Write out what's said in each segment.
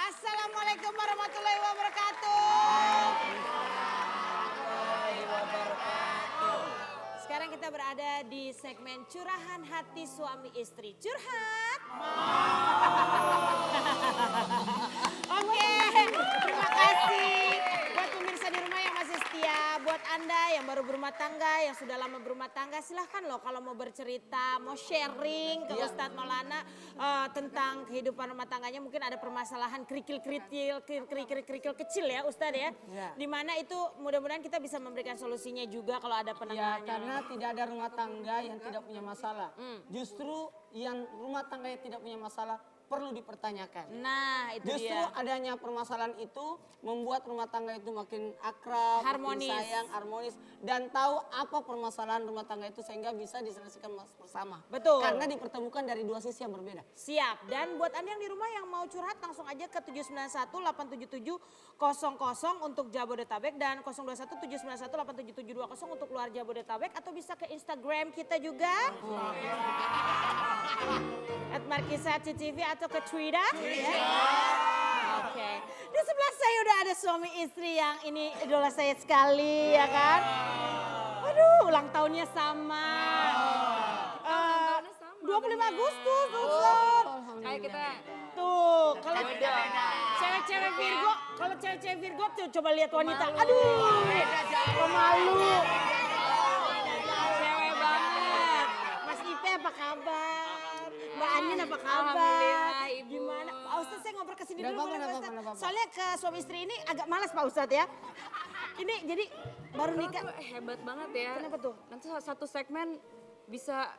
Assalamualaikum warahmatullahi wabarakatuh. Sekarang kita berada di segmen curahan hati suami istri. Curhat. Oke, terima kasih buat pemirsa di rumah yang masih setia. Buat Anda yang baru berumah tangga, yang sudah lama berumah tangga, silahkan loh kalau mau bercerita, mau sharing ke Ustadz Maulana tentang kehidupan rumah tangganya. Mungkin ada permasalahan kerikil-kerikil kecil ya Ustadz ya. Dimana itu mudah-mudahan kita bisa memberikan solusinya juga kalau ada penanganannya. Ya, karena tidak ada rumah tangga yang tidak punya masalah. Justru yang rumah tangga yang tidak punya masalah perlu dipertanyakan. Nah, itu Justru dia. adanya permasalahan itu membuat rumah tangga itu makin akrab, Harmonis. makin sayang, harmonis, dan tahu apa permasalahan rumah tangga itu sehingga bisa diselesaikan bersama. Betul. Karena dipertemukan dari dua sisi yang berbeda. Siap. Dan buat Anda yang di rumah yang mau curhat langsung aja ke 791-877-00 untuk Jabodetabek dan 021-791-87720 untuk luar Jabodetabek, atau bisa ke Instagram kita juga. @markisatctv atau ke Twitter. Oke. Di sebelah saya udah ada suami istri yang ini idola saya sekali ya kan. Aduh, ulang tahunnya sama. 25 Agustus, Ustaz. Kayak kita Tuh, kalau cewek-cewek Virgo, tuh coba lihat wanita. Aduh, pemalu. Cewek banget. Mas Ipe apa kabar? Mbak Anin apa kabar? Alhamdulillah, Ibu. Gimana? Pak Ustadz, saya ngobrol kesini Nggak dulu apa-apa, boleh nggak Pak apa-apa, Ustadz? nggak apa-apa. Soalnya ke suami istri ini agak malas Pak Ustadz ya. Ini jadi baru Lo nikah. tuh hebat banget ya. Kenapa tuh? Nanti satu segmen bisa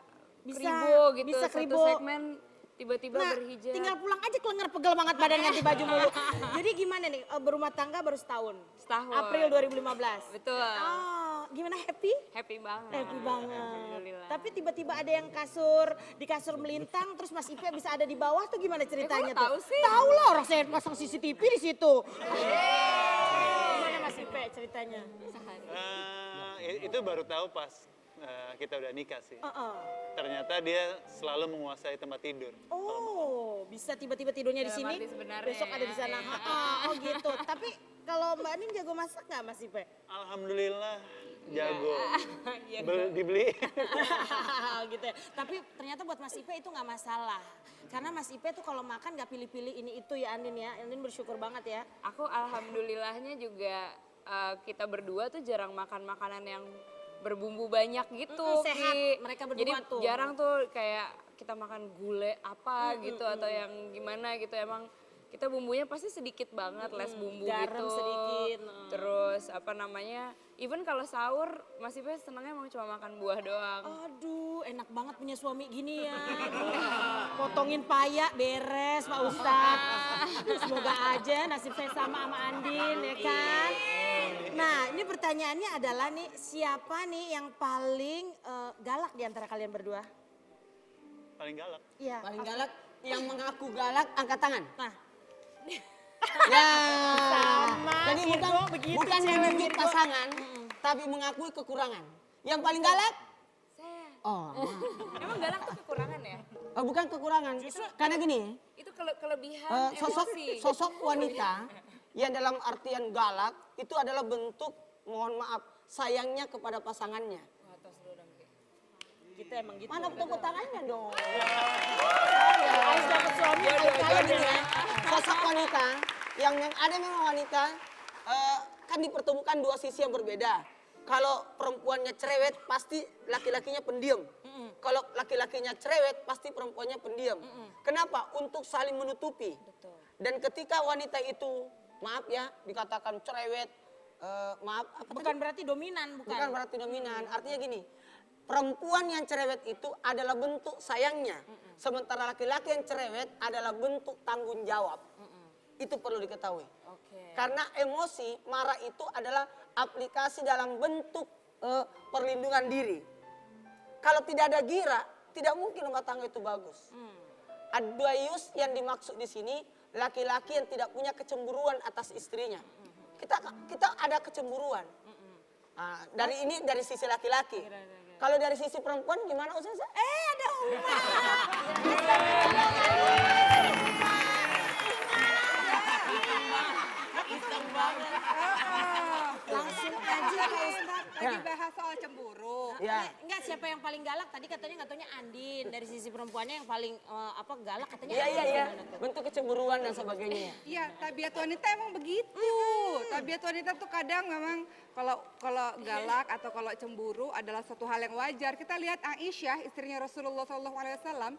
Bisa, kribo gitu. bisa Satu kribo. segmen tiba-tiba Nah, berhijab. tinggal pulang aja kelenger pegel banget badan ganti baju mulu. Jadi gimana nih, berumah tangga baru setahun? Setahun. April 2015. Betul. Oh, gimana happy? Happy banget. Happy banget. Alhamdulillah. Tapi tiba-tiba ada yang di kasur melintang, terus Mas Ipe bisa ada di bawah tuh gimana ceritanya kok tuh? tahu sih? Tahu lah, orang saya pasang CCTV di situ. Gimana Mas Ipe ceritanya? Itu baru tahu pas kita udah nikah sih. Heeh. Ternyata dia selalu menguasai tempat tidur. Oh, bisa tiba-tiba tidurnya di Dalam sini, arti sebenarnya, besok ada di sana. iya. Oh gitu. Tapi kalau Mbak Anin jago masak nggak Mas Ipe? Alhamdulillah jago. Iya. Dibeli. Gitu ya. Tapi ternyata buat Mas Ipe itu nggak masalah. Karena Mas Ipe tuh kalau makan nggak pilih-pilih ini itu ya Andin ya. Andin bersyukur banget ya. Aku alhamdulillahnya juga kita berdua tuh jarang makan makanan yang berbumbu banyak gitu. Sehat Ki. mereka berdua Jadi tuh. jarang tuh kayak kita makan gulai apa gitu atau yang gimana gitu. Emang kita bumbunya pasti sedikit banget, les bumbu garam gitu. sedikit. Terus apa namanya, even kalau sahur Mas Ipe senangnya emang cuma makan buah doang. Aduh, enak banget punya suami gini ya. Aduh, potongin payak beres Pak Ustadz. Semoga aja nasib saya sama Andin ya kan. Nah, ini pertanyaannya adalah nih, siapa nih yang paling galak di antara kalian berdua? Paling galak. Iya. Paling galak, yang mengaku galak angkat tangan. Nah, Ya. Sama, Jadi Virgo bukan begitu, bukan cewek menunjuk Virgo. pasangan, tapi mengakui kekurangan. Yang paling galak? Saya. Oh, Emang galak tuh kekurangan ya? bukan kekurangan. Karena gini, Itu kelebihan sosok wanita yang dalam artian galak itu adalah bentuk, mohon maaf, sayangnya kepada pasangannya. Wah, tos dulu dong, Ki. kita emang gitu. Mana tepuk tangannya dong? Harus dapat suami Kalau gini ya, sosok wanita yang ada memang wanita kan dipertemukan dua sisi yang berbeda. Kalau perempuannya cerewet pasti laki-lakinya pendiam. Kalau laki-lakinya cerewet pasti perempuannya pendiam. Kenapa? Untuk saling menutupi. Betul. Dan ketika wanita itu, maaf ya, dikatakan cerewet, maaf, apa Bukan berarti dominan, bukan. bukan berarti dominan. Artinya gini, perempuan yang cerewet itu adalah bentuk sayangnya. Sementara laki-laki yang cerewet adalah bentuk tanggung jawab. Itu perlu diketahui. Oke. Karena emosi, marah itu adalah aplikasi dalam bentuk perlindungan diri. Kalau tidak ada gira, tidak mungkin rumah tangga itu bagus. Ad-duayus yang dimaksud di sini, laki-laki yang tidak punya kecemburuan atas istrinya. Kita ada kecemburuan. Nah, dari sisi laki-laki. Kalau dari sisi perempuan gimana Ustazah? Ada Uma. Ya. Enggak, siapa yang paling galak? Tadi katanya nggak taunya Andin. Dari sisi perempuannya yang paling galak katanya Iya, Andin. iya, iya. Gimana tuh? Bentuk kecemburuan dan sebagainya. Iya, tabiat wanita emang begitu. Tabiat wanita tuh kadang memang kalau galak atau kalau cemburu adalah suatu hal yang wajar. Kita lihat Aisyah, istrinya Rasulullah SAW,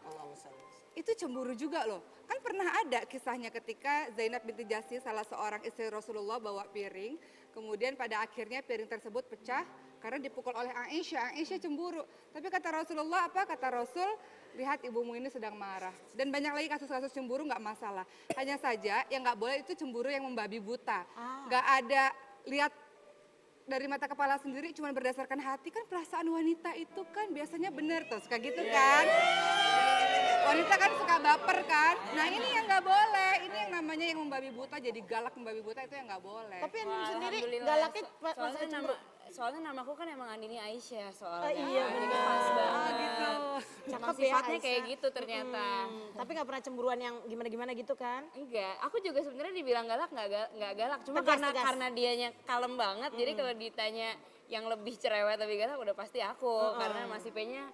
itu cemburu juga loh. Kan pernah ada kisahnya ketika Zainab binti Jahsy, salah seorang istri Rasulullah, bawa piring. Kemudian pada akhirnya piring tersebut pecah karena dipukul oleh Aisyah. Aisyah cemburu. Tapi kata Rasulullah apa? Kata Rasul, lihat ibumu ini sedang marah. Dan banyak lagi kasus-kasus cemburu nggak masalah. Hanya saja yang nggak boleh itu cemburu yang membabi buta. Nggak ada lihat dari mata kepala sendiri cuma berdasarkan hati. Kan perasaan wanita itu kan biasanya benar tuh, suka gitu kan. Wanita kan suka baper kan. Nah ini yang nggak boleh. Ini yang namanya yang membabi buta, jadi galak membabi buta itu yang nggak boleh. Tapi Andin sendiri Alhamdulillah. galaknya pas Soalnya cemburu. soalnya namaku kan emang Andini Aisyah soalnya. Iya, Jadi benar. pas banget. Oh, gitu. Emang Cakep ya, sifatnya Aisyah. kayak gitu ternyata. Tapi nggak pernah cemburuan yang gimana-gimana gitu kan? Enggak, aku juga sebenarnya dibilang galak nggak galak. Cuma Tegas, karena tegas. karena dianya kalem banget. Jadi kalau ditanya yang lebih cerewet lebih galak udah pasti aku. Karena masih P-nya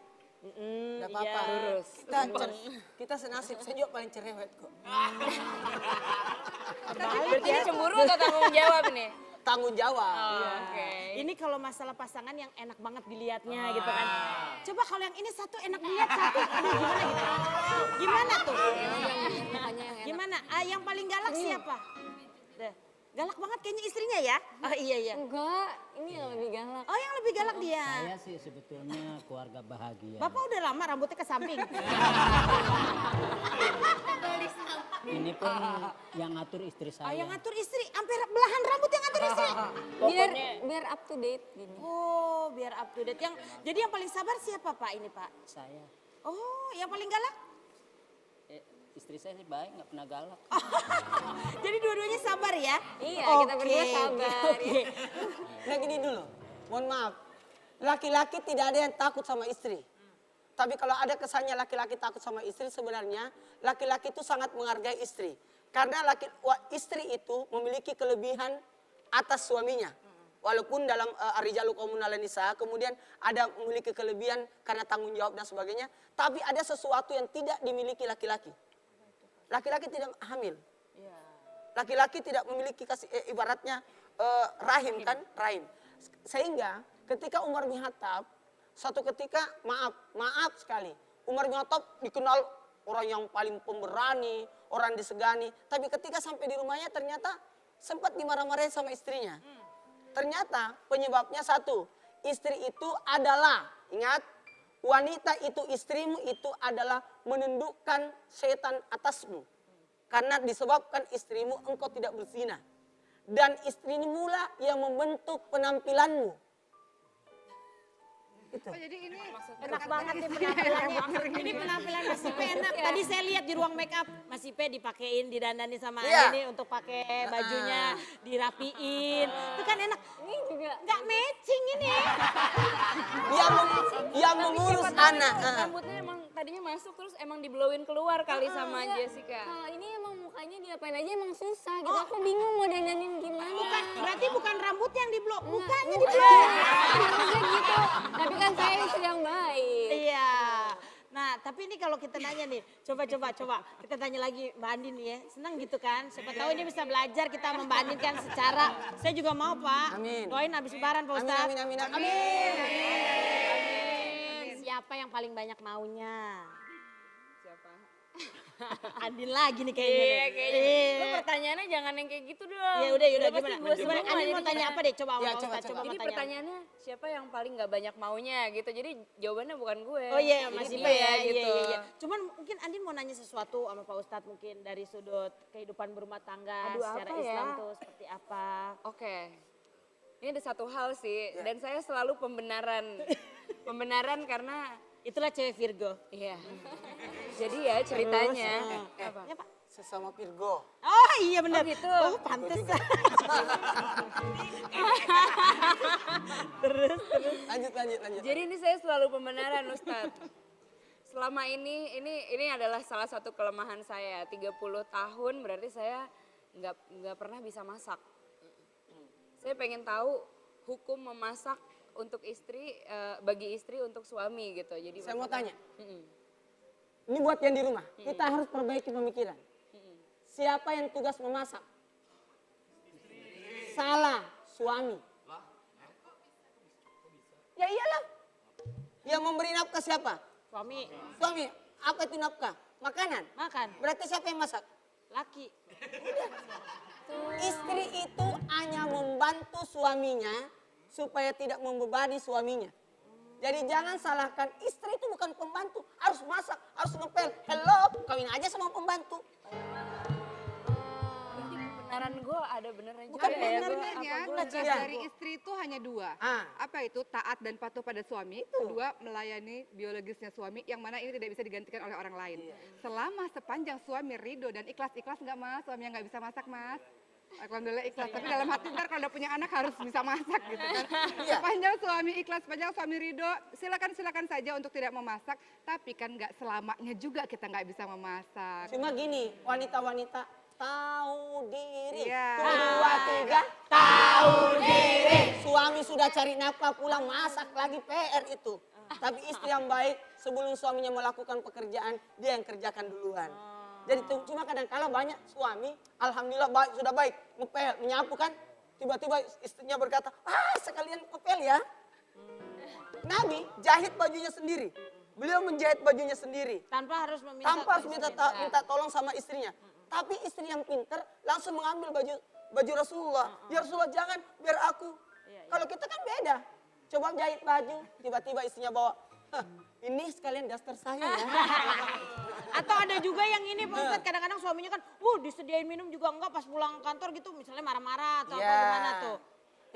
Enggak apa-apa. lurus. Kita senasib, saya juga paling cerewet kok. Berarti ini cemburu atau tanggung jawab nih? Tanggung jawab. Oke. Ini kalau masalah pasangan yang enak banget dilihatnya gitu kan. Coba kalau yang ini satu enak dilihat, satu aduh gimana gitu. Gimana tuh? Gimana? Yang paling galak siapa? Deh. Galak banget kayaknya istrinya ya? Oh iya iya. Enggak, ini yang lebih galak. Oh yang lebih galak dia. Saya sih sebetulnya keluarga bahagia. Bapak udah lama rambutnya ke samping. Ini pun yang ngatur istri saya. Oh yang ngatur istri, hampir belahan rambut yang ngatur istri. Biar up to date gini. Oh biar up to date. Jadi yang paling sabar siapa Pak ini Pak? Saya. Oh yang paling galak? Istri saya sih baik, nggak pernah galak. Jadi dua-duanya sabar ya? Iya, kita berdua sabar. Oke. Nah gini dulu, mohon maaf. Laki-laki tidak ada yang takut sama istri. Tapi kalau ada kesannya laki-laki takut sama istri, sebenarnya laki-laki itu sangat menghargai istri. Karena istri itu memiliki kelebihan atas suaminya. Walaupun dalam Ar-Rijalu Qawwamun 'alan Nisa, kemudian ada memiliki kelebihan karena tanggung jawab dan sebagainya. Tapi ada sesuatu yang tidak dimiliki laki-laki. Laki-laki tidak hamil. Laki-laki tidak memiliki ibaratnya rahim kan, rahim. Sehingga ketika Umar bin Khattab, suatu ketika maaf sekali, Umar bin Khattab dikenal orang yang paling pemberani, orang disegani. Tapi ketika sampai di rumahnya ternyata sempat dimarah-marahin sama istrinya. Ternyata penyebabnya satu, istri itu adalah, ingat, wanita itu istrimu itu adalah menundukkan setan atasmu. Karena disebabkan istrimu engkau tidak berzina. Dan istrimu mula yang membentuk penampilanmu. Itu. Oh, jadi ini Enak banget nih penampilannya. Ini penampilan Mas Ipe enak. Tadi saya lihat di ruang make up, Mas Ipe dipakein, didandani sama Iya. ini untuk pakai bajunya, dirapiin. Itu kan enak. Ini juga Nggak matching ini. Yang mengurus anak. Rambutnya emang tadinya masuk terus emang diblowin keluar kali sama Jessica. kalau ini emang mukanya diapain aja emang susah gitu. Aku bingung mau dandanin gimana. Bukan, berarti bukan rambut yang di blok, mukanya di Bukan. blok. Harusnya gitu. Tapi kan saya istri yang baik. Iya. Nah, tapi ini kalau kita nanya nih, coba kita tanya lagi Mbak Andin nih ya, senang gitu kan? Siapa tahu ini bisa belajar kita membandingkan secara, saya juga mau Pak. Amin. Doain habis lebaran Pak Amin, Ustadz. amin, amin, amin. Siapa yang paling banyak maunya? Siapa? Andin lagi nih kayaknya. Iya nih. kayaknya. Iya. Lu pertanyaannya jangan yang kayak gitu dong. Ya udah pasti gimana? gua Gimana? semua Andin mau jadinya. tanya apa deh? Coba Ya, sama coba, Ustadz, coba. mau Jadi tanya. pertanyaannya siapa yang paling nggak banyak maunya gitu. Jadi jawabannya bukan gue. Oh iya, Jadi masih dia ya, gitu. iya. Cuman mungkin Andin mau nanya sesuatu sama Pak Ustadz mungkin dari sudut kehidupan berumah tangga Aduh, secara apa ya? Islam tuh seperti apa? Oke. Ini ada satu hal sih dan saya selalu pembenaran. Pembenaran karena Itulah cewek Virgo. iya. Jadi ya ceritanya apa? Ya Pak. Sesama Virgo. Oh iya benar. Oh, gitu. Oh pantes. terus. Lanjut. Jadi ini saya selalu pembenaran Ustadz. Selama ini adalah salah satu kelemahan saya. 30 tahun berarti saya nggak pernah bisa masak. Saya pengen tahu hukum memasak untuk istri, bagi istri untuk suami gitu. Jadi Saya mau maksudnya- tanya. Ini buat yang di rumah. Kita harus perbaiki pemikiran. Siapa yang tugas memasak? Salah, suami. Ya iyalah. Yang memberi nafkah siapa? Suami, Suami. Apa itu nafkah? Makanan. makan, Berarti siapa yang masak? laki. Istri itu hanya membantu suaminya supaya tidak membebani suaminya. Jadi jangan salahkan istri itu bukan pembantu, harus masak, harus ngepel. Hello, kawin aja sama pembantu. Berarti kebenaran gue ada benernya juga Bukan ya. bener, Sebenarnya Gua- tugas Iya. dari istri itu hanya dua. Ah. Apa itu? Taat dan patuh pada suami. Kedua, melayani biologisnya suami yang mana ini tidak bisa digantikan oleh orang lain. Selama sepanjang suami ridho dan ikhlas nggak mas? Suami yang nggak bisa masak mas? Alhamdulillah ikhlas, tapi dalam hati ntar kalau udah punya anak harus bisa masak gitu kan. Sepanjang suami ikhlas, sepanjang suami ridho, silakan saja untuk tidak memasak. Tapi kan nggak selamanya juga kita nggak bisa memasak. Cuma gini, wanita-wanita tahu diri. Iya. 2, 3, tahu diri. Suami sudah cari nafkah pulang masak lagi PR itu. Tapi istri yang baik sebelum suaminya melakukan pekerjaan dia yang kerjakan duluan. Jadi cuma kadang-kala banyak suami, alhamdulillah baik sudah baik ngepel, menyapu kan, tiba-tiba istrinya berkata, sekalian ngepel ya. Nabi jahit bajunya sendiri, beliau menjahit bajunya sendiri. Tanpa harus meminta. Tanpa harus minta tolong sama istrinya. Tapi istri yang pinter langsung mengambil baju Rasulullah. Ya Rasulullah jangan biar aku. Kalau kita kan beda. Coba jahit baju, tiba-tiba istrinya bawa. Ini sekalian daster saya ya. Atau ada juga yang ini Pak Ustadz, kadang-kadang suaminya kan, disediain minum juga enggak pas pulang kantor gitu, misalnya marah-marah atau apa gimana tuh.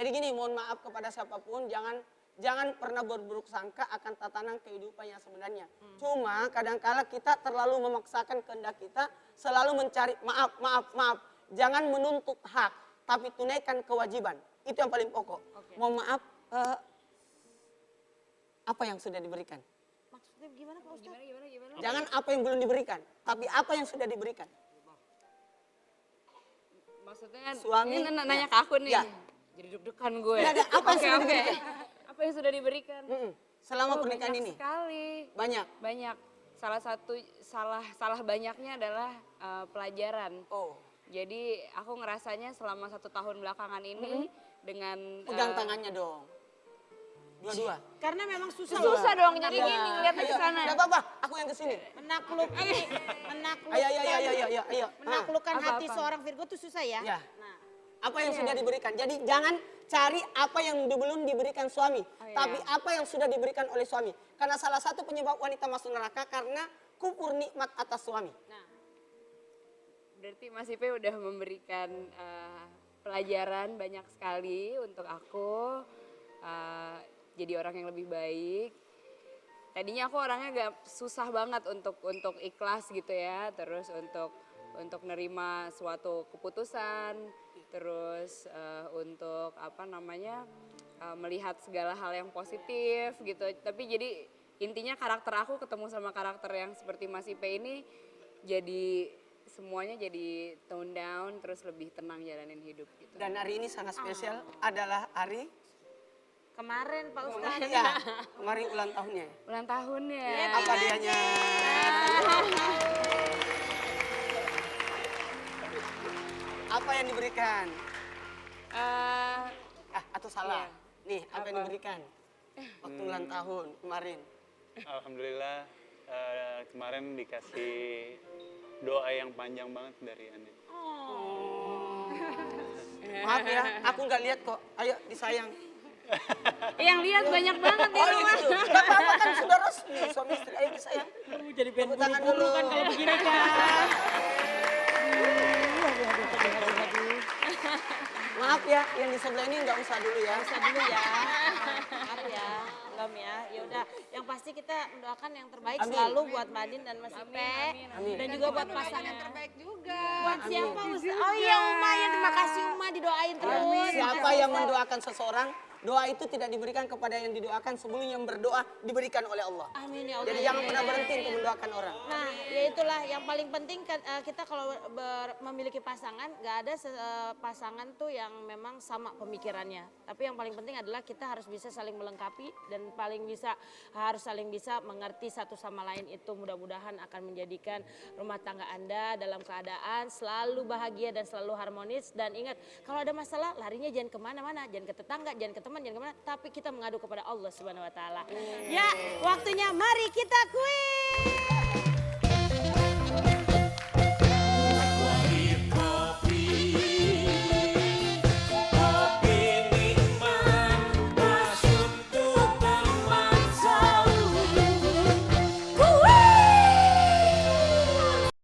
Jadi gini, mohon maaf kepada siapapun, jangan pernah berburuk sangka akan tatanan kehidupan yang sebenarnya. Cuma kadangkala kita terlalu memaksakan kehendak kita, selalu mencari maaf. Jangan menuntut hak, tapi tunaikan kewajiban. Itu yang paling pokok. Mohon maaf, apa yang sudah diberikan? Maksudnya gimana Pak Ustadz? Gimana? Jangan apa yang belum diberikan, tapi apa yang sudah diberikan. Maksudnya Suami, ini nanya ya. ke aku nih. Ya. Jadi deg-degan gue. Tidak ada, apa yang Oke, sudah oke. diberikan? Apa yang sudah diberikan? Selama Oh, pernikahan banyak ini sekali. banyak. Salah banyaknya adalah pelajaran. Oh, Jadi aku ngerasanya selama 1 tahun belakangan ini dengan pegang tangannya dong. Dua-dua. Karena memang susah susah loh dong. Jadi gini ngeliatnya ke sana. Tidak apa-apa, aku yang kesini. Ayo. menaklukkan Apa, hati apa? seorang Virgo tuh susah ya. Ya. Nah, Apa yang sudah diberikan. Jadi jangan cari apa yang belum diberikan suami. iya. Tapi apa yang sudah diberikan oleh suami. Karena salah satu penyebab wanita masuk neraka karena kufur nikmat atas suami. Berarti Mas Ipe udah memberikan pelajaran banyak sekali untuk aku. Jadi orang yang lebih baik. Tadinya aku orangnya agak susah banget untuk ikhlas gitu ya. Terus untuk nerima suatu keputusan. Terus untuk melihat segala hal yang positif gitu. Tapi jadi intinya karakter aku ketemu sama karakter yang seperti Mas Ipe ini jadi semuanya jadi tone down terus lebih tenang jalanin hidup gitu. Dan hari ini sangat spesial adalah hari kemarin Pak Ustadz. ya, kemarin ulang tahunnya. Ulang tahunnya. Apa dianya? Apa yang diberikan? Atau salah? Iya. Nih, apa yang diberikan? Waktu ulang tahun kemarin. Alhamdulillah kemarin dikasih doa yang panjang banget dari Andi. Maaf ya, aku nggak lihat kok. Ayo disayang. Yang lihat banyak banget di rumah. Gitu. Gak apa-apa kan sudah resmi suami istri. Ayo disayang. Jadi pengen Tepuk tangan buru-buru dulu. kan kalau begini kan. Maaf ya, yang di sebelah ini nggak usah dulu ya. Bisa dulu ya. Maaf ya, belum ya. Ya udah, yang pasti kita mendoakan yang terbaik Amin. selalu buat Madin dan Mas Ipe. Amin. Dan juga buat Doain pasangan. yang terbaik juga. Buat siapa Ustaz? Oh iya Uma, ya terima kasih Uma didoain terus. Siapa yang mendoakan seseorang, doa itu tidak diberikan kepada yang didoakan sebelum yang berdoa diberikan oleh Allah. Amin ya Allah. Jadi jangan pernah berhenti untuk mendoakan orang. Nah, ya itulah yang paling penting kita kalau memiliki pasangan, nggak ada pasangan tuh yang memang sama pemikirannya. Tapi yang paling penting adalah kita harus bisa saling melengkapi dan harus saling bisa mengerti satu sama lain. Itu mudah-mudahan akan menjadikan rumah tangga Anda dalam keadaan selalu bahagia dan selalu harmonis. Dan ingat, kalau ada masalah larinya jangan kemana-mana, jangan ke tetangga, jangan ke teman, jangan kemana, tapi kita mengadu kepada Allah Subhanahu Wa Taala. Ya, waktunya mari kita kuis.